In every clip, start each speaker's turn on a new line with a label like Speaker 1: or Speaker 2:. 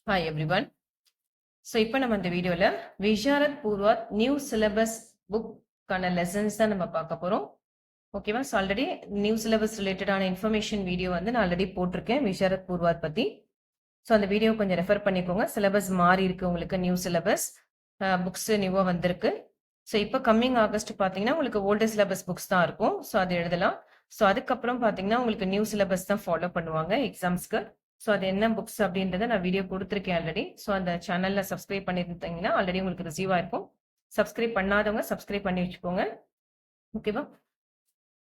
Speaker 1: Hi everyone. So இப்போ நம்ம இந்த வீடியோவில் விஷாரத் பூர்வாத் நியூ சிலபஸ் புக்கான லெசன்ஸ் தான் நம்ம பார்க்க போகிறோம். ஓகேவா? ஸோ ஆல்ரெடி நியூ சிலபஸ் ரிலேட்டடான இன்ஃபர்மேஷன் வீடியோ வந்து நான் ஆல்ரெடி போட்டிருக்கேன் விஷாரத் பூர்வாத் பற்றி. ஸோ அந்த வீடியோ கொஞ்சம் ரெஃபர் பண்ணிக்கோங்க. சிலபஸ் மாறி இருக்கு, உங்களுக்கு நியூ சிலபஸ் புக்ஸ் நியூவாக வந்திருக்கு. ஸோ இப்போ கம்மிங் ஆகஸ்ட் பார்த்தீங்கன்னா உங்களுக்கு ஓல்டு சிலபஸ் புக்ஸ் தான் இருக்கும். ஸோ அது எழுதலாம். ஸோ அதுக்கப்புறம் பார்த்தீங்கன்னா உங்களுக்கு நியூ சிலபஸ் தான் ஃபாலோ பண்ணுவாங்க எக்ஸாம்ஸ்க்கு. ஸோ அது என்ன புக்ஸ் அப்படின்றத நான் வீடியோ கொடுத்துருக்கேன் ஆல்ரெடி. ஸோ அந்த சேனலில் சப்ஸ்கிரைப் பண்ணியிருந்தீங்கன்னா ஆல்ரெடி உங்களுக்கு ரிசீவ் ஆயிருக்கும். சப்ஸ்கிரைப் பண்ணாதவங்க சப்ஸ்கிரைப் பண்ணி வச்சுக்கோங்க. ஓகேவா?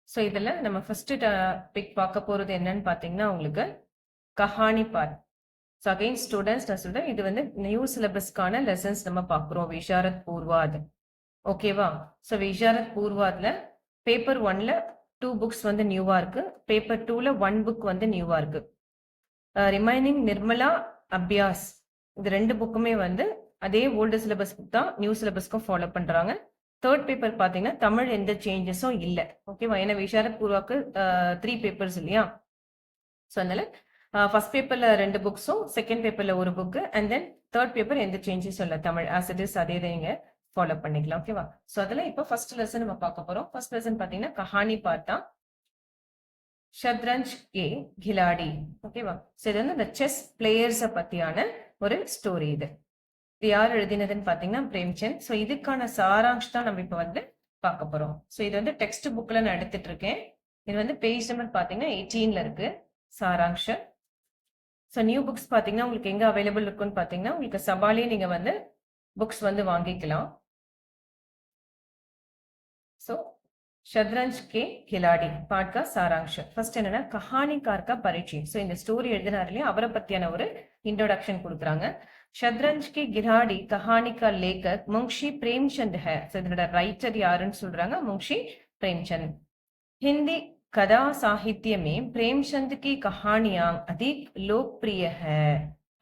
Speaker 1: ஸோ இதில் நம்ம ஃபர்ஸ்ட் டாபிக் பார்க்க போகிறது என்னன்னு பார்த்தீங்கன்னா உங்களுக்கு Kahani part. So again students நான் சொல்கிறேன், இது வந்து நியூ சிலபஸ்க்கான லெசன்ஸ் நம்ம பார்க்குறோம் விஷாரத் பூர்வாத். ஓகேவா? ஸோ விஷாரத் பூர்வாத்ல பேப்பர் 1ல 2 புக்ஸ் வந்து நியூவாக இருக்கு. பேப்பர் 2ல 1 புக் வந்து நியூவாக இருக்கு. ரிமைனிங் நிர்மலா அபியாஸ் இது 2 புக்குமே வந்து அதே ஓல்டு சிலபஸ் புக் தான் நியூ சிலபஸ்க்கும் ஃபாலோ பண்றாங்க. தேர்ட் பேப்பர் பார்த்தீங்கன்னா தமிழ் எந்த சேஞ்சஸும் இல்லை. ஓகேவா? ஏன்னா விஷாரத் பூர்வாக்கு 3 பேப்பர்ஸ் இல்லையா? ஸோ அதனால ஃபர்ஸ்ட் பேப்பர்ல 2 புக்ஸும் செகண்ட் பேப்பர்ல ஒரு book and then third paper எந்த சேஞ்சஸும் இல்லை. தமிழ் ஆஸ் இட் இஸ் அதே தான் நீங்க ஃபாலோ பண்ணிக்கலாம். ஓகேவா? ஸோ அதில் இப்போ ஃபர்ஸ்ட் லெசன் நம்ம பார்க்க போறோம். ஃபர்ஸ்ட் லெசன் பார்த்தீங்கன்னா கஹானி பார்த்தா ஷத்ரஞ்ச் கே கிலாடி. ஓகேவா? ஸோ இது வந்து இந்த செஸ் பிளேயர்ஸை பத்தியான ஒரு ஸ்டோரி. இது யார் எழுதினதுன்னு பார்த்தீங்கன்னா பிரேம்சந்த். ஸோ இதுக்கான சாராம்ஷ் தான் நம்ம இப்போ வந்து பார்க்க போறோம். ஸோ இது வந்து டெக்ஸ்ட் புக்ல நான் எடுத்துட்டு இருக்கேன். இது வந்து பேஜ் நம்பர் பார்த்தீங்கன்னா 18ல இருக்கு சாராம்ஷம். ஸோ நியூ புக்ஸ் பார்த்தீங்கன்னா உங்களுக்கு எங்க அவைலபிள் இருக்குன்னு பார்த்தீங்கன்னா உங்களுக்கு சபாலே நீங்க வந்து புக்ஸ் வந்து வாங்கிக்கலாம். ஸோ शतरंज के खिलाड़ी पार्ट का सारांश फर्स्ट என்னன்னா कहानीकार का परिचय. सो இந்த ஸ்டோரி எழுதினார் இல்லையா, அவரை பத்தியான ஒரு इंट्रोडक्शन கொடுக்குறாங்க. शतरंज के खिलाड़ी कहानी का लेखक मुंशी प्रेमचंद है. सो இதோட ரைட்டர் யாருன்னு சொல்றாங்க, मुंशी प्रेमचंद. हिंदी कथा साहित्य में प्रेमचंद की कहानियां अधिक लोकप्रिय है.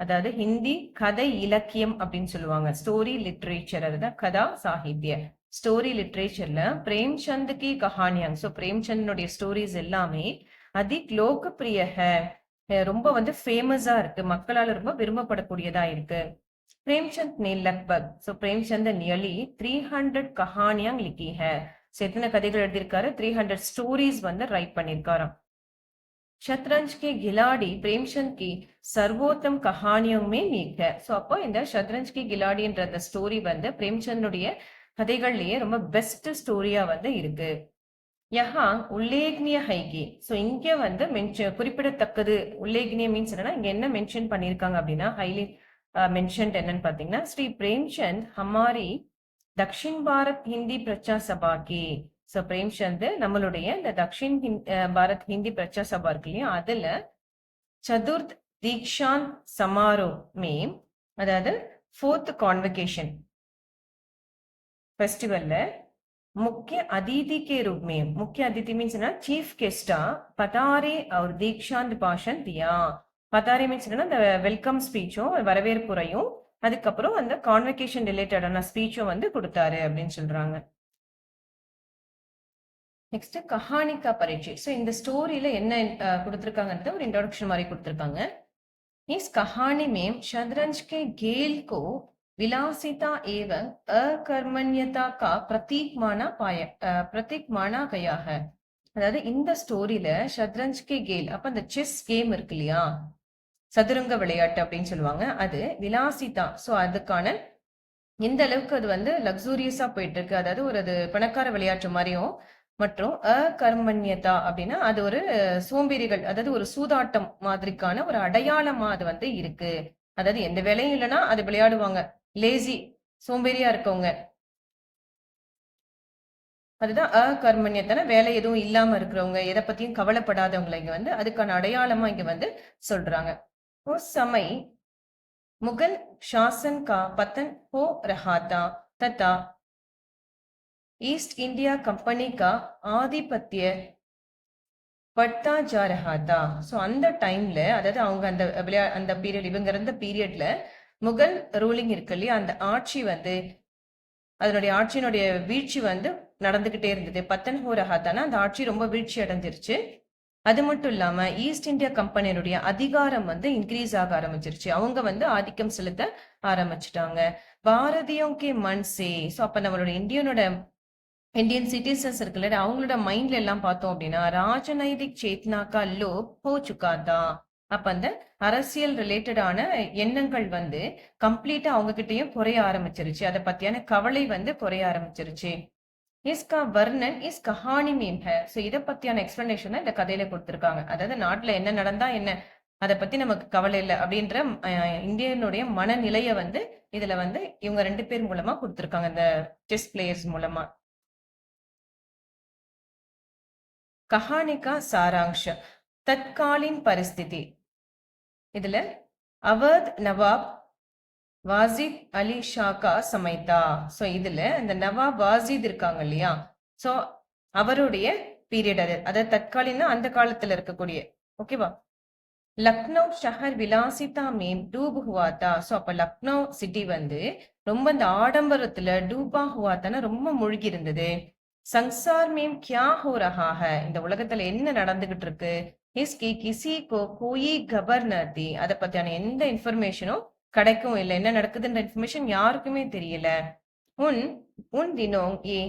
Speaker 1: அதாவது ஹிந்தி கதை இலக்கியம் அப்படின்னு சொல்லுவாங்க. ஸ்டோரி லிட்ரேச்சர், அதுதான் கதா சாகித்ய. ஸ்டோரி லிட்ரேச்சர்ல பிரேம்சந்த் கி கஹானியாங், ஸோ பிரேம்சந்தனுடைய ஸ்டோரிஸ் எல்லாமே அதிக் லோகப்பிரிய ரொம்ப வந்து ஃபேமஸா இருக்கு, மக்களால ரொம்ப விரும்பப்படக்கூடியதா இருக்கு. பிரேம்சந்த் ने लगभग, ஸோ பிரேம்சந்த் நியர்லி 300 கஹானியாங் லிக்கி है. ஸோ எத்தனை கதைகள் எழுதியிருக்காரு? 300 ஸ்டோரிஸ் வந்து ரைட் பண்ணியிருக்காராம். शतरंज के खिलाड़ी प्रेमचंद की सर्वोत्तम कहानियों में एक है. ஸோ அப்போ இந்த शतरंज की खिलाड़ीன்ற அந்த ஸ்டோரி வந்து பிரேம்சந்தனுடைய கதைகள்லயே ரொம்ப பெஸ்ட் ஸ்டோரியா வந்து இருக்கு. யஹா உல்லேக்னிய ஹைகி, ஸோ இங்க வந்து குறிப்பிடத்தக்கது. உல்லேக்னிய மீன்ஸ் என்னன்னா இங்க என்ன மென்ஷன் பண்ணியிருக்காங்க அப்படின்னா ஹைலி மென்ஷன்ட் என்னன்னு பாத்தீங்கன்னா ஸ்ரீ பிரேம்சந்த் ஹமாரி தக்ஷின் பாரத் ஹிந்தி பிரச்சா சபா கி. ஸோ பிரேம்சந்த் நம்மளுடைய இந்த தக்ஷின் பாரத் ஹிந்தி பிரச்சா சபா இருக்கு இல்லையா, அதுல சதுர்த் தீக்ஷாந்த் சமாரோ மே, அதாவது 4th கான்வகேஷன் फेस्टिवल मुख्य अतिथि के रूप में, मुख्य अतिथि मीन्स ना चीफ गेस्टा पतारे और दीक्षांत भाषण दिया. பதாரே மீன்ஸ் என்னன்னா இந்த வெல்கம் ஸ்பீச்சும் வரவேற்புரையும் அதுக்கப்புறம் அந்த கான்வெகேஷன் ரிலேட்டடான ஸ்பீச்சும் வந்து கொடுத்தாரு அப்படின்னு சொல்றாங்க. நெக்ஸ்ட் கஹானிக்கா பரீட்சை. ஸோ இந்த ஸ்டோரியில என்ன கொடுத்துருக்காங்கன்றது ஒரு இன்ட்ரோடக்ஷன் மாதிரி கொடுத்துருக்காங்க. इस कहानी में शतरंज के खेल को विलासिता एवं अकर्मण्यता का प्रतीक माना गया है. அதாவது இந்த ஸ்டோரியில ஷத்ரஞ்ச் கே கேல், அப்ப அந்த செஸ் கேம் இருக்கு இல்லையா, சதுரங்க விளையாட்டு அப்படின்னு சொல்லுவாங்க, அது விலாசிதா. ஸோ அதுக்கான எந்த அளவுக்கு அது வந்து லக்ஸூரியஸா போயிட்டு இருக்கு, அதாவது ஒரு அது பணக்கார விளையாட்டு மாதிரியும், மற்றும் அகர்மண்யதா அப்படின்னா அது ஒரு சோம்பேறிகள், அதாவது ஒரு சூதாட்டம் மாதிரிக்கான ஒரு அடையாளமா அது வந்து இருக்கு. அதாவது எந்த வேலையும் இல்லைன்னா அது விளையாடுவாங்க, லேசி சோம்பேறியா இருக்கவங்க, அதுதான் அகர்மண்யத்தான வேலை எதுவும் இல்லாம இருக்கிறவங்க, எதை பத்தியும் கவலைப்படாதவங்களை இங்க வந்து அதுக்கான அடையாளமா இங்க வந்து சொல்றாங்க. उस समय मुगल शासन का पतन हो रहा था तथा ईस्ट इंडिया कंपनी का आधिपत्य बढ़ता जा रहा था. ஸோ அந்த டைம்ல, அதாவது அவங்க அந்த பீரியட், இவங்க இருந்த பீரியட்ல முகல் ரூலிங் இருக்கு இல்லையா, அந்த ஆட்சி வந்து அதனுடைய ஆட்சியினுடைய வீழ்ச்சி வந்து நடந்துகிட்டே இருந்தது. பத்தன் ஹோ ரஹாத்தானா அந்த ஆட்சி ரொம்ப வீழ்ச்சி அடைஞ்சிருச்சு. அது மட்டும் இல்லாம ஈஸ்ட் இந்தியா கம்பெனியுடைய அதிகாரம் வந்து இன்க்ரீஸ் ஆக ஆரம்பிச்சிருச்சு. அவங்க வந்து ஆதிக்கம் செலுத்த ஆரம்பிச்சுட்டாங்க. பாரதியோं के मन से சோ அப்ப நம்மளோட இந்தியன் சிட்டிசன்ஸ் இருக்குல்ல அவங்களோட மைண்ட்ல எல்லாம் பார்த்தோம் அப்படின்னா ராஜநைதிக் சேத்னா கா லோப் ஹோ சுகா தா. அப்ப அந்த அரசியல் ரிலேட்டடான எண்ணங்கள் வந்து கம்ப்ளீட்டா அவங்க கிட்டயும் குறைய ஆரம்பிச்சிருச்சு. அதை பத்தியான கவலை வந்து குறைய ஆரம்பிச்சிருச்சு. इसका वर्णन इस कहानी में है. சோ இத பத்தியான எக்ஸ்பிளனேஷன் இந்த கதையில கொடுத்திருக்காங்க. அதாவது நாட்டுல என்ன நடந்தா என்ன, அத பத்தி நமக்கு கவலை இல்லை அப்படின்ற இந்தியனுடைய மனநிலைய வந்து இதுல வந்து இவங்க 2 பேர் மூலமா கொடுத்திருக்காங்க இந்த செஸ் பிளேயர்ஸ் மூலமா. कहानी का सारांश तत्कालीन परिस्थिति இதுல அவத் நவாப் வாசித் அலி ஷா கா சமைதா. சோ இதுல இந்த நவாப் வாசித் இருக்காங்க இல்லையா, சோ அவருடைய பீரியட் அது, அதாவது தற்காலினா அந்த காலத்துல இருக்கக்கூடிய, ஓகேவா. லக்னோ ஷஹர் விலாசிதா மேம் டூப் ஹுவாத்தா. சோ அப்ப லக்னோ சிட்டி வந்து ரொம்ப இந்த ஆடம்பரத்துல டூபா ஹுவாத்தான ரொம்ப மூழ்கி இருந்தது. சங்சார் மேம் கியா ஹோ ரஹா ஹை. இந்த உலகத்துல என்ன நடந்துகிட்டு இருக்கு, இஸ்கி கிசி கோ கோயி கபர் நதி. அதை பத்தியான எந்த இன்ஃபர்மேஷனும் கிடைக்கும் இல்லை. என்ன நடக்குதுன்ற இன்ஃபர்மேஷன் யாருக்குமே தெரியல. உன் உன் தினோங் ஏ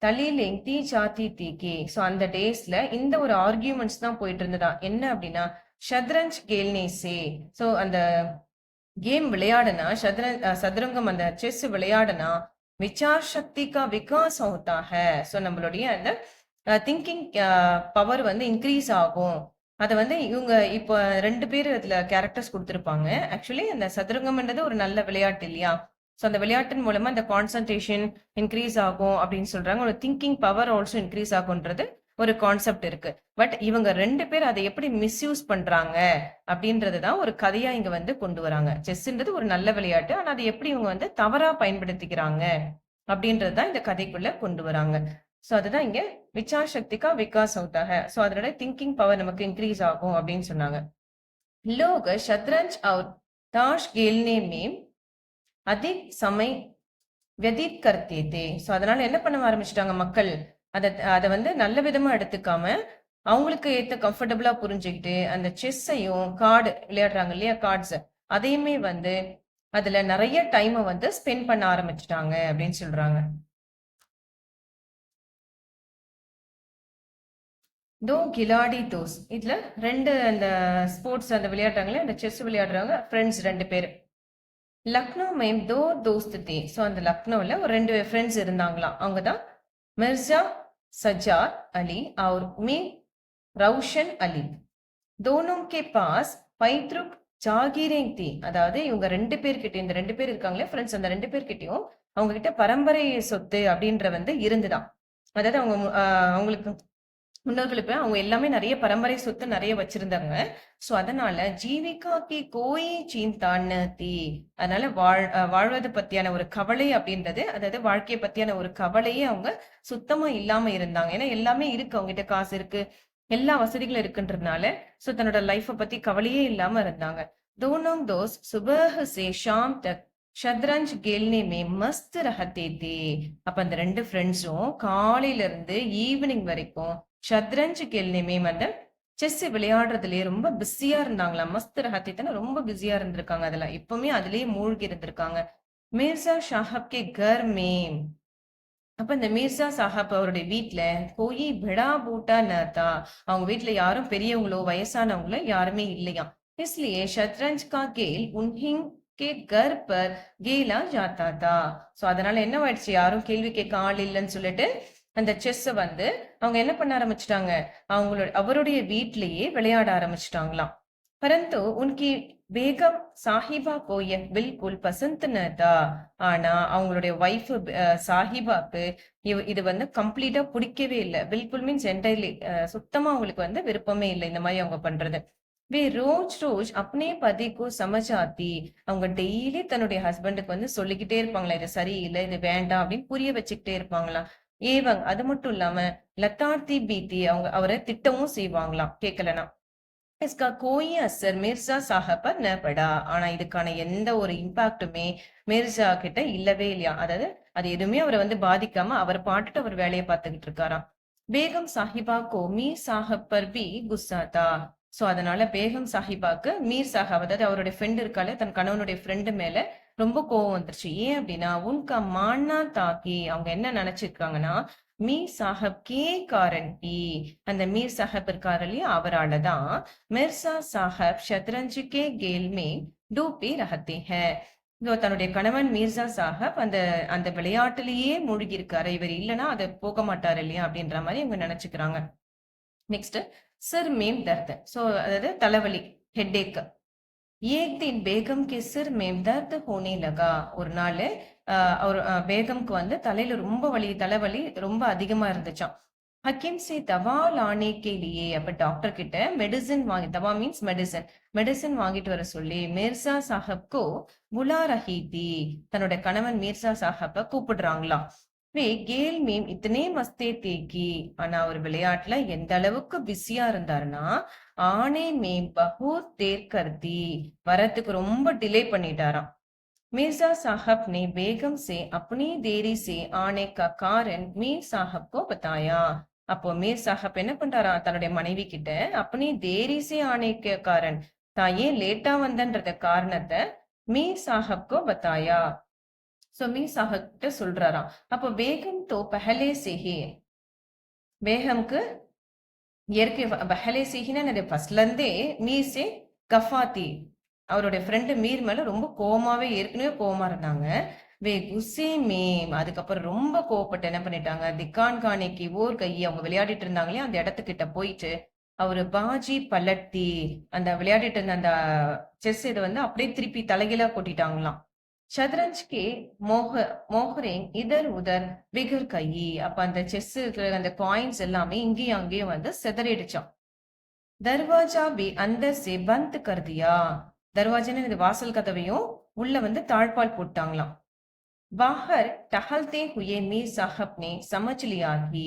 Speaker 1: தலீலிங் தீ சாத்தி தீக்கி. சோ அந்த டேஸ்ல இந்த ஒரு ஆர்கியூமெண்ட்ஸ் தான் போயிட்டு இருந்ததா. என்ன அப்படின்னா ஷத்ரஞ்ச் கேல்னேசே. சோ அந்த கேம் விளையாடுனா சதுரங்கம் அந்த செஸ் விளையாடுனா விசார் சக்தி கா விகாஸ் ஹோதா ஹை. சோ நம்மளுடைய அந்த திங்கிங் பவர் வந்து இன்க்ரீஸ் ஆகும். அதை வந்து இவங்க இப்போ 2 பேர் அதுல கேரக்டர்ஸ் கொடுத்திருப்பாங்க. ஆக்சுவலி அந்த சதுரங்கம்ன்றது ஒரு நல்ல விளையாட்டு இல்லையா. ஸோ அந்த விளையாட்டின் மூலமா இந்த கான்சன்ட்ரேஷன் இன்க்ரீஸ் ஆகும் அப்படின்னு சொல்றாங்க. ஒரு திங்கிங் பவர் ஆல்சோ இன்க்ரீஸ் ஆகும்ன்றது ஒரு கான்செப்ட் இருக்கு. பட் இவங்க 2 பேர் அதை எப்படி மிஸ்யூஸ் பண்றாங்க அப்படின்றதுதான் ஒரு கதையா இங்க வந்து கொண்டு வராங்க. செஸ்ன்றது ஒரு நல்ல விளையாட்டு, ஆனா அதை எப்படி இவங்க வந்து தவறா பயன்படுத்திக்கிறாங்க அப்படின்றதுதான் இந்த கதைக்குள்ள கொண்டு வராங்க. சோ அதுதான் இங்க விசார் சக்திக்கா விகாஸ் ஹோதா ஹை. சோ அதோட திங்கிங் பவர் நமக்கு இன்க்ரீஸ் ஆகும் அப்படின்னு சொன்னாங்க. लोग शतरंज और ताश खेलने में अधिक समय व्यतीत करते थे. சோ அதனால என்ன பண்ண ஆரம்பிச்சிட்டாங்க மக்கள், அதை வந்து நல்ல விதமா எடுத்துக்காம அவங்களுக்கு ஏத்த கம்ஃபர்டபுளா புரிஞ்சுக்கிட்டு அந்த செஸ்ஸையும் கார்டு விளையாடுறாங்க இல்லையா, கார்ட்ஸ், அதையுமே வந்து அதுல நிறைய டைமை வந்து ஸ்பெண்ட் பண்ண ஆரம்பிச்சிட்டாங்க அப்படின்னு சொல்றாங்க. தோ கிலாடி தோஸ். இதுல 2 அந்த ஸ்போர்ட்ஸ் அந்த விளையாடுறாங்களே, அந்த செஸ் விளையாடுறாங்க ஃப்ரெண்ட்ஸ் 2 பேர். லக்னோ மேம் தோ தோஸ்த் தே. ஸோ அந்த லக்னோவில் ஒரு 2 ஃப்ரெண்ட்ஸ் இருந்தாங்களாம். அவங்க தான் மிர்சா சஜார் அலி और மீர் ரவுஷன் அலி. दोनों के पास पैतृक ஜாகீரேங் தி. அதாவது இவங்க 2 பேர்கிட்ட, இந்த 2 பேர் இருக்காங்களே ஃப்ரெண்ட்ஸ், அந்த 2 பேர்கிட்டயும் அவங்க கிட்ட பரம்பரை சொத்து அப்படின்ற வந்து இருந்துதான். அதாவது அவங்களுக்கு முன்னோர்களுக்கு அவங்க எல்லாமே நிறைய பரம்பரை சொத்து நிறைய வச்சிருந்தாங்க. சோ அதனால ஜீவிகாக்கு கோயி சீந்தான்னு தீ. அதனால வாழ்வது பத்தியான ஒரு கவலை அப்படின்றது, அதாவது வாழ்க்கையை பத்தியான ஒரு கவலையே அவங்க சுத்தமா இல்லாம இருந்தாங்க. ஏன்னா எல்லாமே இருக்கு, அவங்க கிட்ட காசு இருக்கு, எல்லா வசதிகளும் இருக்குன்றதுனால சோ தன்னோட லைஃப பத்தி கவலையே இல்லாம இருந்தாங்க. दोनों दोस्त सुबह से शाम तक ஷத்ரஞ்ச் கேல்னே மே மஸ்த் ரஹத்தே தே. அப்ப அந்த 2 ஃப்ரெண்ட்ஸும் காலையில இருந்து ஈவினிங் வரைக்கும் ஷத்ரஞ்ச் கேல்னே மே அந்த செஸ் விளையாடுறதுலயே ரொம்ப பிஸியா இருந்தாங்களா. மஸ்த் ரஹத்தே ரொம்ப பிஸியா இருந்திருக்காங்க. அதுல எப்பவுமே அதுலயே மூழ்கி இருந்திருக்காங்க. மிர்சா சாஹப் கே கர் மே. அப்ப இந்த மீர்சா சாஹாப் அவருடைய வீட்டுல கோயி பெடா பூட்டா நதா. அவங்க வீட்டுல யாரும் பெரியவங்களோ வயசானவங்களோ யாருமே இல்லையா. इसलिए शतरंज का खेल उन्हीं के घर पर கேலா ஜாத்தா தா. சோ அதனால என்ன ஆயிடுச்சு, யாரும் கேள்வி கேட்க ஆள் இல்லைன்னு சொல்லிட்டு அந்த செஸ் வந்து அவங்க என்ன பண்ண ஆரம்பிச்சிட்டாங்க, அவருடைய வீட்லயே விளையாட ஆரம்பிச்சிட்டாங்களாம். பரந்து உன்கி பேகம் சாஹிபா கோ யஹ் பில்குல் பசந்த் ந தா. ஆனா அவங்களுடைய ஒய்ஃப் சாஹிபாக்கு இது வந்து கம்ப்ளீட்டா பிடிக்கவே இல்லை. பில்குல் மீன்ஸ் என்டையர்லி, சுத்தமா அவங்களுக்கு வந்து விருப்பமே இல்லை இந்த மாதிரி அவங்க பண்றது. வே ரோஜ் ரோஜ் அப்னே பதிக்கு சமஜாத்தி. அவங்க டெய்லி தன்னுடைய ஹஸ்பண்டுக்கு வந்து சொல்லிக்கிட்டே இருப்பாங்களா, இது சரியில்லை, இது வேண்டாம் அப்படின்னு புரிய வச்சுக்கிட்டே இருப்பாங்களாம். ஏவங் அது மட்டும் இல்லாம லதார்த்தி பீத்தி, அவங்க அவரை திட்டமும் செய்வாங்களாம் கேட்கலனா. इसका कोई असर मिर्जा साहब पर न पड़ा. ஆனா இதுக்கான எந்த ஒரு இம்பாக்டுமே மிர்சா கிட்ட இல்லவே இல்லையா. அதாவது அது எதுவுமே அவரை வந்து பாதிக்காம அவர் பாட்டுட்டு அவர் வேலையை பார்த்துக்கிட்டு இருக்காராம். பேகம் சாஹிபா கோ மீர் சாஹப் பர் பி குஸ்ஸா தா. சோ அதனால பேகம் சாஹிபாக்கு மீர் சாஹப், அதாவது அவருடைய ஃப்ரெண்ட் இருக்கால, தன் கணவனுடைய ஃப்ரெண்டு மேல ரொம்ப கோவம் வந்துருச்சு. ஏன் அப்படின்னா, உன்கா மான்னா தாக்கி, அவங்க என்ன நினைச்சிருக்காங்கன்னா, மீர் சாஹப் கே காரன் ஹி, அந்த மீர் சாஹப் இருக்காரு இல்லையா, அவராலதான் மிர்சா சாஹப் ஷத்ரஞ்ச் கே கேல் மே டூபி ரஹத்தே ஹை. தன்னுடைய கணவன் மீர்சா சாஹப் அந்த அந்த விளையாட்டுலயே மூழ்கி இருக்காரு, இவர் இல்லைன்னா அதை போக மாட்டாரு இல்லையா அப்படின்ற மாதிரி இவங்க நினைச்சுக்கிறாங்க. நெக்ஸ்ட், சிர் மேம் தர்த். சோ அதாவது தலைவலி, ஹெட்டேக். ஏக் தின் பேகம் கே சிர் மேம் தர்த் ஹோனே லகா. ஒரு நாள் அவர் பேகம்க்கு வந்து தலையில ரொம்ப வலி, தலைவலி ரொம்ப அதிகமா இருந்துச்சாம். हकीम से दवा लाने के लिए, அப்ப டாக்டர் கிட்ட மெடிசின் வாங்கி, தவா மீன்ஸ் மெடிசன், மெடிசின் வாங்கிட்டு வர சொல்லி மிர்சா சாஹப்கோ புலா ரஹி தி, தன்னோட கணவன் மீர்சா சாஹப்ப கூப்பிடுறாங்களாம். வே கேல் மீம் இத்தனே மஸ்தே தேக்கி, ஆனா அவர் விளையாட்டுல எந்த அளவுக்கு பிஸியா இருந்தாருன்னா, ஆனே மேம் பஹூத் தேர் கர்தி, வரத்துக்கு ரொம்ப டிலே பண்ணிட்டாராம். मिर्जा साहब ने बेगम से अपनी देरी से आने का कारण मीर साहब को बताया. அப்போ மீர் சாஹப் என்ன பண்றாரா, தன்னுடைய மனைவி கிட்ட அப்பனி தேரி சே ஆனேக்கு காரன், தான் ஏன் லேட்டா வந்தன்ற காரணத்தை மீர் சாஹப்கோ பத்தாயா. சோ மீர் சாஹப் கிட்ட சொல்றாராம். அப்போ பேகம் தோ பஹலே சேஹி, பேகம்க்கு இயற்கை பஹலே சேஹின்னு ஃபர்ஸ்ட்ல இருந்தே மீர் சே கஃபாத்தி, அவருடைய ஃப்ரெண்டு மீர் மேல ரொம்ப கோவமாவே, ஏற்கனவே கோவமா இருந்தாங்க. வே குஸ்ஸே மேம், அதுக்கப்புறம் ரொம்ப கோவப்பட்டு என்ன பண்ணிட்டாங்க, திக்கான் கானேக்கு ஓர் கையை, அவங்க விளையாடிட்டு இருந்தாங்களே அந்த இடத்துக்கிட்ட போயிட்டு அவரு பாஜி பல்லட்டி, அந்த விளையாடிட்டு இருந்த அந்த செஸ் இதை வந்து அப்படியே திருப்பி தலைகீழா கொட்டிட்டாங்களாம். शतरंज के மோஹரேங் இதர் உதர் பிகர் கையி, அப்ப அந்த செஸ் இருக்கிற அந்த காயின்ஸ் எல்லாமே இங்கேயும் அங்கேயும் வந்து சிதறிடுச்சாம். தர்வாஜா பி அந்தர் சே பந்த் கர் தியா, தர்வாஜான்னு இந்த வாசல் கதவையும் உள்ள வந்து தாழ்பால் போட்டாங்களாம். பாஹர் டஹல்தே ஹுயே மீர் சாஹப் நே சமஜ் லியா கி,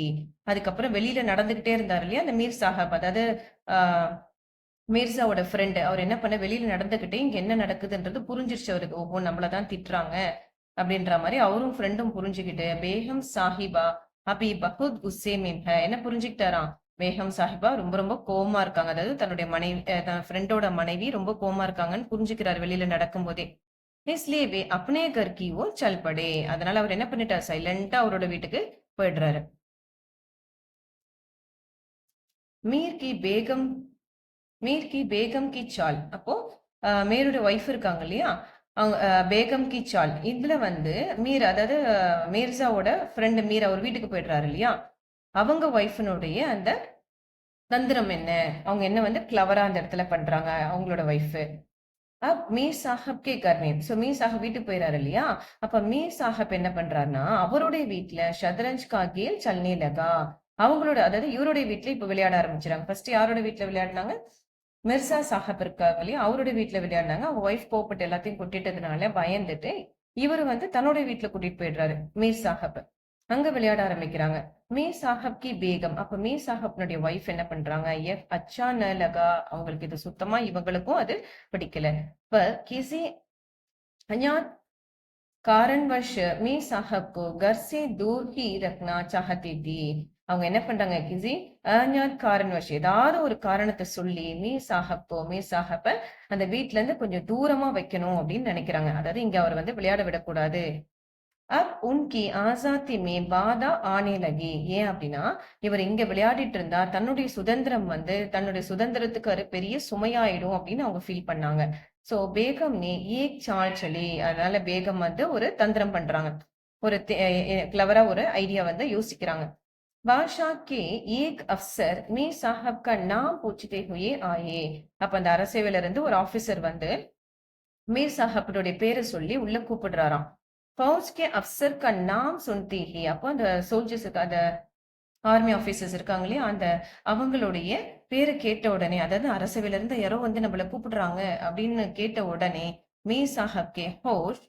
Speaker 1: அதுக்கப்புறம் வெளியில நடந்துகிட்டே இருந்தாரு இல்லையா அந்த மீர் சாஹப், அதாவது ஆஹ் மீர்சாவோட ஃப்ரெண்டு, அவர் என்ன பண்ண, வெளியில நடந்துகிட்டே இங்க என்ன நடக்குதுன்றது புரிஞ்சிருச்சு அவருக்கு. ஓஹோ, நம்மளதான் திட்டுறாங்க அப்படின்ற மாதிரி அவரும் ஃப்ரெண்டும் புரிஞ்சுக்கிட்டு, பேகம் சாஹிபா அபி பஹுத் குஸ்ஸே மின் ஹை, என்ன புரிஞ்சுக்கிட்டாராம், பேகம் சாஹிபா ரொம்ப ரொம்ப கோவமா இருக்காங்க, அதாவது தன்னுடைய மனைவி, தன் ஃப்ரெண்டோட மனைவி ரொம்ப கோவமா இருக்காங்கன்னு புரிஞ்சுக்கிறாரு வெளியில நடக்கும் போதே. इसलिए वे अपने घर की ओर चल पड़े, அதனால அவர் என்ன பண்ணிட்டார், சைலண்டா அவரோட வீட்டுக்கு போயிடுறாரு. மீர் கி பேகம், மீர் கி பேகம் கி சால். அப்போ மீருடைய ஒய்ஃப் இருக்காங்க இல்லையா, அவங்க பேகம் கி சால், இதுல வந்து மீர், அதாவது மீர்சாவோட ஃப்ரெண்டு மீர் அவர் வீட்டுக்கு போயிடுறாரு இல்லையா, அவங்க ஒய்ஃபினுடைய அந்த தந்திரம் என்ன, அவங்க என்ன வந்து கிளவரா அந்த இடத்துல பண்றாங்க அவங்களோட ஒய்ஃப். மீர் சாஹப் கே கர்மேன். சோ மீர் சாஹப் வீட்டுக்கு போயிறாரு இல்லையா, அப்ப மீர் சாஹப் என்ன பண்றாருன்னா அவருடைய வீட்டுல ஷத்ரஞ்ச் கா கேல் சல்னே லகா, அவங்களோட, அதாவது இவருடைய வீட்டுல இப்ப விளையாட ஆரம்பிச்சாங்க. ஃபர்ஸ்ட் யாரோட வீட்டுல விளையாடினாங்க, மிர்சா சாஹப் இருக்காங்க இல்லையா, அவருடைய வீட்டுல விளையாடினாங்க. அவங்க ஒய்ஃப் கோவப்பட்டு எல்லாத்தையும் கொட்டிட்டதுனால பயந்துட்டு இவரு வந்து தன்னோட வீட்டுல கூட்டிட்டு போயிடுறாரு மீர் சாஹப். அங்க விளையாட ஆரம்பிக்கிறாங்க. மீர் சாஹப் கி பேகம், அப்ப மீர் சாஹப்னுடைய ஒய்ஃப் என்ன பண்றாங்க, அச்சா ந லகா, அவங்களுக்கு இது சுத்தமா இவங்களுக்கும் அது பிடிக்கல. இப்ப கிசி அஞ்ஞாத் कारणवश மீர் சாஹப் को घर से दूर ही रखना चाहती थी. அவங்க என்ன பண்றாங்க, கிசி அஞ்ஞாத் காரணவश, ஏதாவது ஒரு காரணத்தை சொல்லி மீர் சாஹப்ப அந்த வீட்டுல இருந்து கொஞ்சம் தூரமா வைக்கணும் அப்படின்னு நினைக்கிறாங்க. அதாவது இங்க அவர் வந்து விளையாட விடக்கூடாது. அப் உன்கி ஆசாத்தி மே பாதா ஆனே லகி, ஏன் அப்படின்னா இவர் இங்க விளையாடிட்டு இருந்தா தன்னுடைய சுதந்திரம் வந்து, தன்னுடைய சுதந்திரத்துக்கு ஒரு பெரிய சுமையாயிடும் அப்படின்னு அவங்க ஃபீல் பண்ணாங்க. சோ பேகம் நீ ஏக் சால் சலி, அதனால பேகம் வந்து ஒரு தந்திரம் பண்றாங்க, ஒரு கிளவரா ஒரு ஐடியா வந்து யோசிக்கிறாங்க. பாஷா கே ஏக் அப்சர் மீர் சாஹப் கா நாம் பூச்சித்தே ஹுயே ஆயே, அப்ப அந்த அரசேவையில இருந்து ஒரு ஆபீசர் வந்து மீர் சாஹப்புடைய பேரை சொல்லி உள்ள கூப்பிடுறாராம். ஃபௌஜ் கே அப்சர் கா நாம் சுன்தி ஹி, அப்போ அந்த சோல்ஜர்ஸுக்கு, அந்த ஆர்மி ஆபீசர்ஸ் இருக்காங்க இல்லையா, அந்த அவங்களுடைய பேரை கேட்ட உடனே, அதாவது அரசவையில இருந்து யாரோ வந்து நம்மள கூப்பிடுறாங்க அப்படின்னு கேட்ட உடனே மீர் சாஹப் கே ஹோஷ்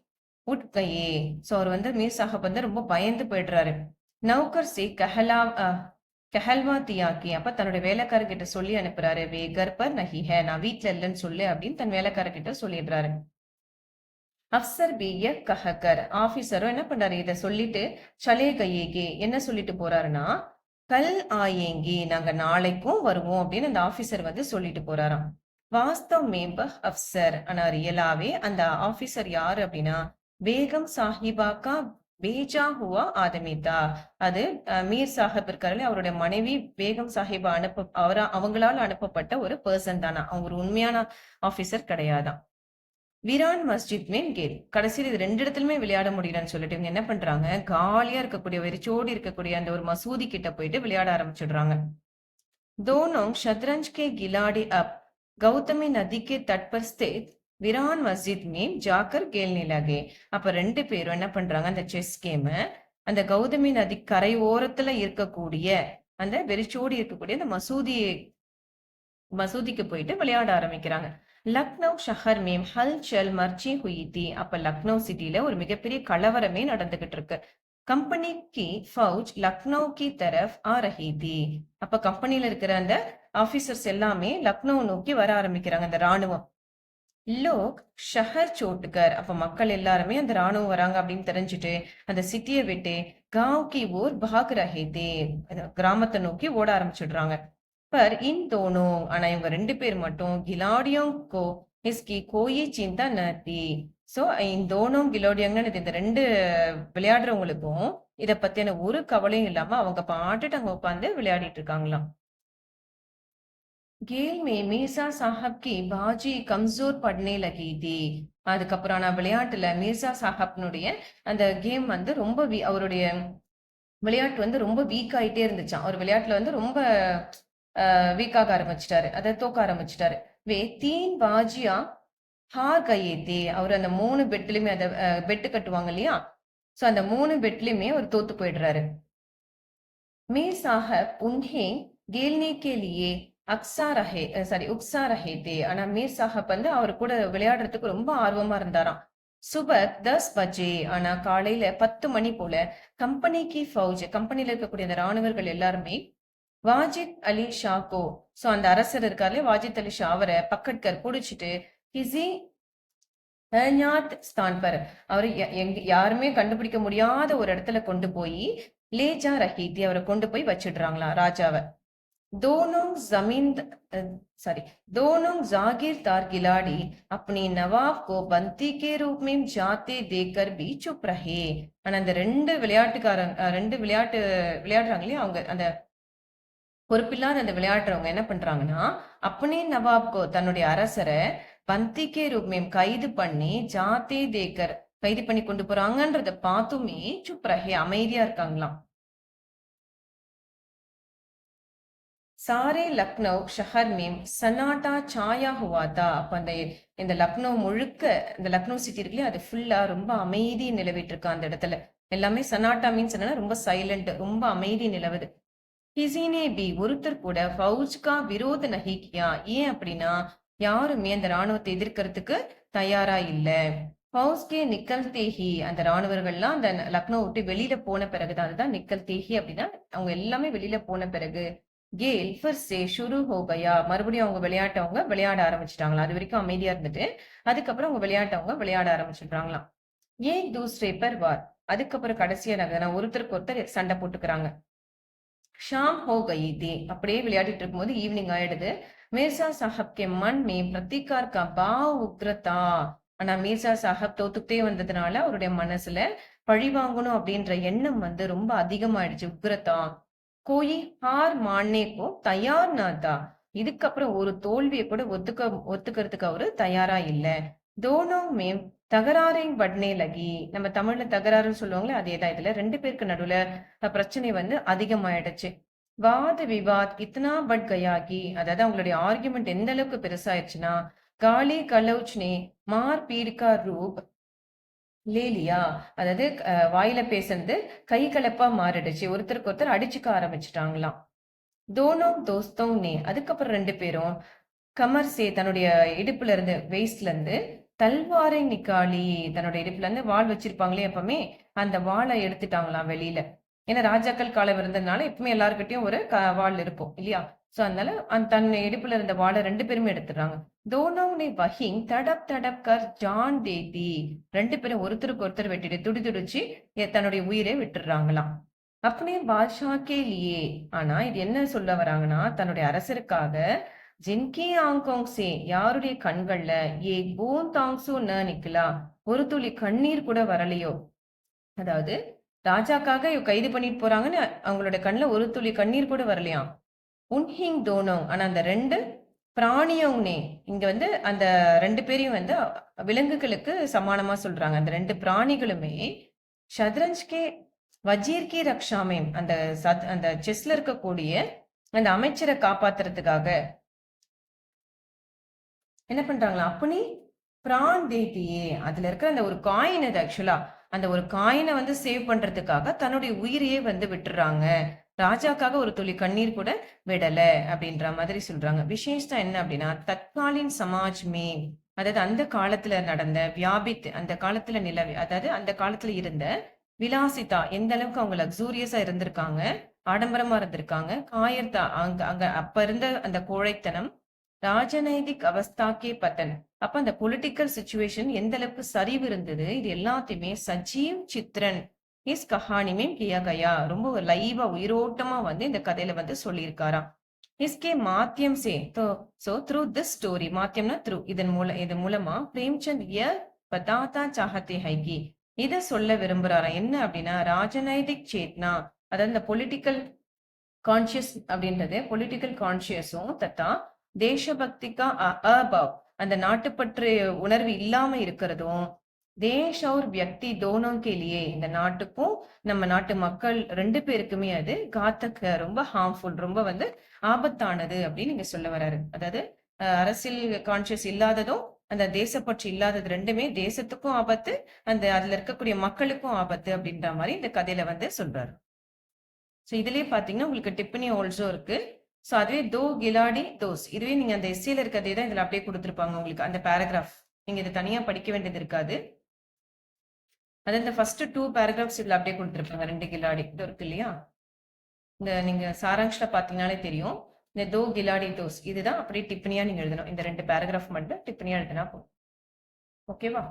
Speaker 1: உட் கயே. சோ அவர் வந்து மீர் சாஹப் வந்து ரொம்ப பயந்து போயிடுறாரு. நௌகர் சே கஹல்வா தியாக்கி, அப்ப தன்னுடைய வேலைக்காரர்கிட்ட சொல்லி அனுப்புறாரு, வே கர் பர் நஹி ஹை, நான் வீட்டுல இல்லைன்னு சொல்லு அப்படின்னு தன் வேலைக்காரர்கிட்ட சொல்லிடுறாரு. அப்சர் பி கஹக்கர், ஆபீசரும் என்ன பண்றாரு, இத சொல்லிட்டு சலே கையேகே, என்ன சொல்லிட்டு போறாருன்னா, கல் ஆயேங்கி நாங்க நாளைக்கும் வருவோம் அப்படின்னு அந்த ஆபீசர் வந்து சொல்லிட்டு போறாராம். வாஸ்தவ் மேம்பர் அப்சர் ஆனா ரியலாவே அந்த ஆபீசர் யாரு அப்படின்னா பேகம் சாஹிபா கா பேஜா ஹுவா ஆதமிதா. அது மீர் சாஹிப் இருக்காரு அவருடைய மனைவி பேகம் சாஹிபா அவங்களால அனுப்பப்பட்ட ஒரு பர்சன் தானா. அவங்க ஒரு உண்மையான ஆபீசர் கிடையாதான். விரான் மஸ்ஜித் மேன் கேல் கடைசியில் இது ரெண்டு இடத்துலயுமே விளையாட முடியலன்னு சொல்லிட்டு இவங்க என்ன பண்றாங்க, காலியா இருக்கக்கூடிய வெறிச்சோடி இருக்கக்கூடிய அந்த ஒரு மசூதி கிட்ட போயிட்டு விளையாட ஆரம்பிச்சிடுறாங்க. दोनों शतरंज के खिलाड़ी अब गौतमी नदी के तट पर स्थित விரான் மஸ்ஜித் மீம் ஜாக்கர் கேள்னி லகே. அப்ப ரெண்டு பேரும் என்ன பண்றாங்க, அந்த செஸ் கேம அந்த கௌதமி நதி கரை ஓரத்துல இருக்கக்கூடிய அந்த வெறிச்சோடி இருக்கக்கூடிய அந்த மசூதிக்கு போயிட்டு விளையாட ஆரம்பிக்கிறாங்க. லக்னோ ஷஹர் மேம் ஹல் சல் மர்ச்சி ஹுயி தி. அப்ப லக்னோ சிட்டில ஒரு மிகப்பெரிய கலவரமே நடந்துகிட்டு இருக்கு. கம்பெனி கி ஃபவுஜ் லக்னோ கி தரஃப் ஆ ரஹி தி. அப்ப கம்பெனில இருக்கிற அந்த ஆபீசர்ஸ் எல்லாமே லக்னோ நோக்கி வர ஆரம்பிக்கிறாங்க, அந்த ராணுவம். லோக் ஷஹர் சோட்டுகர். அப்ப மக்கள் எல்லாருமே அந்த ராணுவம் வராங்க அப்படின்னு தெரிஞ்சுட்டு அந்த சிட்டியை விட்டு காவ் கி ஓர் பாக் ரஹே தே. கிராமத்தை நோக்கி ஓட ஆரம்பிச்சிடுறாங்க. पर इन दोनों ஆனா இவங்க ரெண்டு பேர் மட்டும் கிலாடியோं को इसकी कोई चिंता न थी. சோ இந்த தோனும் கிலோடியங்கன்னு இந்த ரெண்டு விளையாடுறவங்களுக்கும் இத பத்தியான ஒரு கவலையும் இல்லாம அவங்க பாட்டுட்டு அங்க உட்காந்து விளையாடிட்டு இருக்காங்களாம். கேல் மே மீர்சா சாஹப் கி பாஜி கம்சோர் பட்னே லகி தி. அதுக்கப்புறம் நான் விளையாட்டுல மீர்சா சாஹப்னுடைய அந்த கேம் வந்து ரொம்ப அவருடைய விளையாட்டு வந்து ரொம்ப வீக் ஆயிட்டே இருந்துச்சாம். அவர் விளையாட்டுல வந்து ரொம்ப வீக்காக ஆரம்பிச்சிட்டாரு, அதை தோக்க ஆரம்பிச்சிட்டாரு. வே தீன் பாஜியா ஹார் கயே தே. அவர் அந்த 3 பெட்லயுமே அந்த பெட்டு கட்டுவாங்க இல்லையா, சோ அந்த 3 பெட்லயுமே அவர் தோத்து போயிடுறாரு. மீர் சாஹப் உன்ஹே கேல்னே கே லியே உக்ஸா ரஹே தே. ஆனா மீர் சாஹப் வந்து அவர் கூட விளையாடுறதுக்கு ரொம்ப ஆர்வமா இருந்தாராம். சுபக் 10 பஜே. ஆனா காலையில 10 மணி போல கம்பெனிக்கு ஃபவுஜ் கம்பெனில இருக்கக்கூடிய அந்த ராணுவர்கள் எல்லாருமே வாஜித் அலி ஷாக்கோ, சோ அந்த அரசர் இருக்காரு வாஜித் அலி ஷா, அவரை பக்கட்கர் புடிச்சிட்டு கிசி ஸ்தான் பர் அவரை யாருமே கண்டுபிடிக்க முடியாத ஒரு இடத்துல கொண்டு போய் லேஜா ரஹீதி அவரை கொண்டு போய் வச்சிடுறாங்களா ராஜாவை. दोनों जमीन सॉरी दोनों जागीरदार खिलाड़ी अपनी नवाब को बंती के रूप में जाते देखकर भी चुप रहे. ஆனா அந்த ரெண்டு விளையாடுறாங்களே அவங்க அந்த பொறுப்பில்லாத அந்த விளையாடுறவங்க என்ன பண்றாங்கன்னா, அப்பனே நவாப்கோ தன்னுடைய அரசரை பந்திக்கே ரூப்மேம் கைது பண்ணி ஜாத்தே தேக்கர் கைது பண்ணி கொண்டு போறாங்கன்றத பார்த்துமே சுப் ரஹே அமைதியா இருக்காங்களாம். சாரே லக்னோ ஷஹர் மேம் சன்னாட்டா சாயா ஹுவாதா. அப்ப அந்த இந்த லக்னோ முழுக்க இந்த லக்னோ சிட்டி இருக்குல்லையா, அது ஃபுல்லா ரொம்ப அமைதி நிலவிட்டு இருக்கா அந்த இடத்துல. எல்லாமே சன்னாட்டா மீன்ஸ் என்னன்னா ரொம்ப சைலண்ட், ரொம்ப அமைதி நிலவுது. கிசினே பி ஒருத்தர் கூட ஃபவுஜ்கா விரோத நஹி கியா. ஏன் அப்படின்னா யாருமே அந்த ராணுவத்தை எதிர்க்கிறதுக்கு தயாரா இல்ல. ஃபவுஸ்கே நிக்கல் தேஹி அந்த ராணுவர்கள்லாம் அந்த லக்னோ விட்டு வெளியில போன பிறகுதான், அதுதான் நிக்கல் தேஹி அப்படின்னா அவங்க எல்லாமே வெளியில போன பிறகு கேல் ஃபிர் சே ஷுரு ஹோ கயா. மறுபடியும் அவங்க விளையாட்டவங்க விளையாட ஆரம்பிச்சிட்டாங்களா. அது வரைக்கும் அமைதியா இருந்துட்டு அதுக்கப்புறம் அவங்க விளையாட்டவங்க விளையாட ஆரம்பிச்சிடுறாங்களாம். ஏன் தூஸ்ரே பர் வார். அதுக்கப்புறம் கடைசியா ஒருத்தருக்கு ஒருத்தர் சண்டை போட்டுக்கிறாங்க. ஷாம் ஹோ கயி தே. அப்படியே விளையாடிட்டு இருக்கும்போது ஈவினிங் ஆயிடுது. மிர்சா சாஹப் கே மன் மே பிரத்திகார் கா பாவ் உக்ரதா. ஆனா மீர்சா சாஹப் தோத்துக்கிட்டே வந்ததுனால அவருடைய மனசுல பழி வாங்கணும் அப்படின்ற எண்ணம் வந்து ரொம்ப அதிகமாயிடுச்சு. உக்ரதா கோயி ஹார் மானேக்கோ தயார் நாதா. இதுக்கப்புறம் ஒரு தோல்வியை கூட ஒத்துக்கிறதுக்கு அவரு தயாரா இல்ல. தோனோ மேம் தகராறை வட்னே லகி. நம்ம தமிழ்ல தகராறுன்னு சொல்லுவாங்களே அதேதான். இதுல ரெண்டு பேருக்கு நடுவுல பிரச்சனை வந்து அதிகமாயிடுச்சு. வாத விவாத் இத்தனா பட் கயாகி. அதாவது அவங்களுடைய ஆர்குமெண்ட் எந்த அளவுக்கு பெருசாயிருச்சுன்னா காலி கலௌச்னே மார் பீடிகா ரூப் லேலியா. அதாவது வாயில பேசுறது கை கலப்பா மாறிடுச்சு, ஒருத்தருக்கு ஒருத்தர் அடிச்சுக்க ஆரம்பிச்சுட்டாங்களாம். தோனோ தோஸ்தோங் நே. அதுக்கப்புறம் ரெண்டு பேரும் கமர் சே தன்னுடைய இடுப்புல இருந்து வெயிஸ்ட்ல இருந்து தல்வாரை நிக்காளி தன்னுடைய இடுப்புல இருந்து வாள் வச்சிருப்பாங்களே எப்பவுமே அந்த வாளை எடுத்துட்டாங்களாம் வெளியில. ஏன்னா ராஜாக்கள் காலம் இருந்ததுனால எப்பவுமே எல்லாருக்கிட்டையும் ஒரு வாள் இருக்கும் இல்லையா, சோ அதனால தன் இடுப்புல இருந்த வாளை ரெண்டு பேருமே எடுத்துடுறாங்க. தோனோனே வஹிங் தடப் தடப் கர் ஜான் தேதி. ரெண்டு பேரும் ஒருத்தருக்கு ஒருத்தர் வெட்டிட்டு துடி துடிச்சு தன்னுடைய உயிரை விட்டுடுறாங்களாம். अपने बादशाह के लिए ஆனா இது என்ன சொல்ல வராங்கன்னா தன்னுடைய அரசருக்காக ஜின்கி ஆங்கோங் சே யாருடைய கண்கள்ல ஏ பூன் தாங்சு ந நிக்கலா ஒரு துளி கண்ணீர் கூட வரலையோ அதாவது ராஜாக்காக கைது பண்ணிட்டு போறாங்கன்னு அவங்களோட கண்ணுல ஒரு துளி கண்ணீர் கூட வரலையாம் உன்ஹிங் தோனோங் ஆனா அந்த ரெண்டு பிராணியோங்னே இங்க வந்து அந்த ரெண்டு பேரையும் வந்து விலங்குகளுக்கு சமானமா சொல்றாங்க அந்த ரெண்டு பிராணிகளுமே ஷத்ரஞ்ச்கே வஜீர் கி ரக்ஷாமே அந்த அந்த செஸ்ல இருக்கக்கூடிய அந்த அமைச்சரை காப்பாத்துறதுக்காக என்ன பண்றாங்களா அப்பனி பிரான் தேத்தியே அதுல இருக்கிற அந்த ஒரு காயின் அது ஆக்சுவலா அந்த ஒரு காயினை வந்து சேவ் பண்றதுக்காக தன்னுடைய உயிரையே வந்து விட்டுறாங்க ராஜாக்காக ஒரு துளி கண்ணீர் கூட விடல அப்படின்ற மாதிரி சொல்றாங்க விசேஷம் என்ன அப்படின்னா தற்காலின் சமாஜ்மே அதாவது அந்த காலத்துல நடந்த வியாபித்து அந்த காலத்துல நிலவி அதாவது அந்த காலத்துல இருந்த விலாசிதா எந்த அளவுக்கு அவங்க லக்ஸூரியஸா இருந்திருக்காங்க ஆடம்பரமா இருந்திருக்காங்க காயர்தா அங்க அங்க அப்ப இருந்த அந்த கோழைத்தனம் ராஜநைதிக் அவஸ்தாக்கே பத்தன் அப்ப அந்த பொலிட்டிக்கல் சுச்சுவேஷன் எந்த அளவுக்கு சரிவு இருந்தது இது எல்லாத்தையுமே சஜீவ் சித்ரன் இஸ் கஹானிமே கியா கயா ரொம்ப ஒரு லைவா உயிரோட்டமா வந்து இந்த கதையில வந்து சொல்லியிருக்காராம் इसके माध्यम से तो सो थ्रू दिस स्टोरी माध्यमना थ्रू இது மூலமா பிரேம்சந்த் ய பதாதா சாஹத்தே ஹை கி இத சொல்ல விரும்புறாராம் என்ன அப்படின்னா ராஜநைதிக் சேத்னா அதாவது இந்த பொலிட்டிக்கல் கான்சியஸ் அப்படின்றது பொலிட்டிக்கல் கான்சியஸும் தத்தா தேசபக்திக்கா அபாவ் அந்த நாட்டுப்பற்று உணர்வு இல்லாம இருக்கிறதும் தேஷ் और வியக்தி दोनों के लिए இந்த நாட்டுக்கும் நம்ம நாட்டு மக்கள் ரெண்டு பேருக்குமே அது காத்தக்க ரொம்ப ஹார்ம்ஃபுல் ரொம்ப வந்து ஆபத்தானது அப்படின்னு நீங்க சொல்ல வராரு அதாவது அரசியல் கான்சியஸ் இல்லாததும் அந்த தேசப்பற்று இல்லாதது ரெண்டுமே தேசத்துக்கும் ஆபத்து அந்த அதுல இருக்கக்கூடிய மக்களுக்கும் ஆபத்து அப்படின்ற மாதிரி இந்த கதையில வந்து சொல்றாரு ஸோ இதுலயே பாத்தீங்கன்னா உங்களுக்கு டிப்பனி ஆல்சோ இருக்கு ஸோ அதுவே தோ கிலாடி தோஸ் இதுவே நீங்க அந்த எஸ்சியில இருக்கிறதே தான் இதுல அப்படியே கொடுத்துருப்பாங்க உங்களுக்கு அந்த பேராகிராஃப் நீங்க இது தனியா படிக்க வேண்டியது இருக்காது அது இந்த ஃபர்ஸ்ட் 2 பேராகிராஃப்ஸ் இதுல அப்படியே கொடுத்துருப்பாங்க ரெண்டு கிலாடி இது இருக்கு இல்லையா இந்த நீங்க சாராங்ஷ்ல பாத்தீங்கன்னாலே தெரியும் இந்த தோ கிலாடி தோஸ் இதுதான் அப்படியே டிப்பனியா நீங்க எழுதணும் இந்த ரெண்டு பேராகிராஃப் மட்டும் டிப்பனியா எழுதினா போதும் ஓகேவா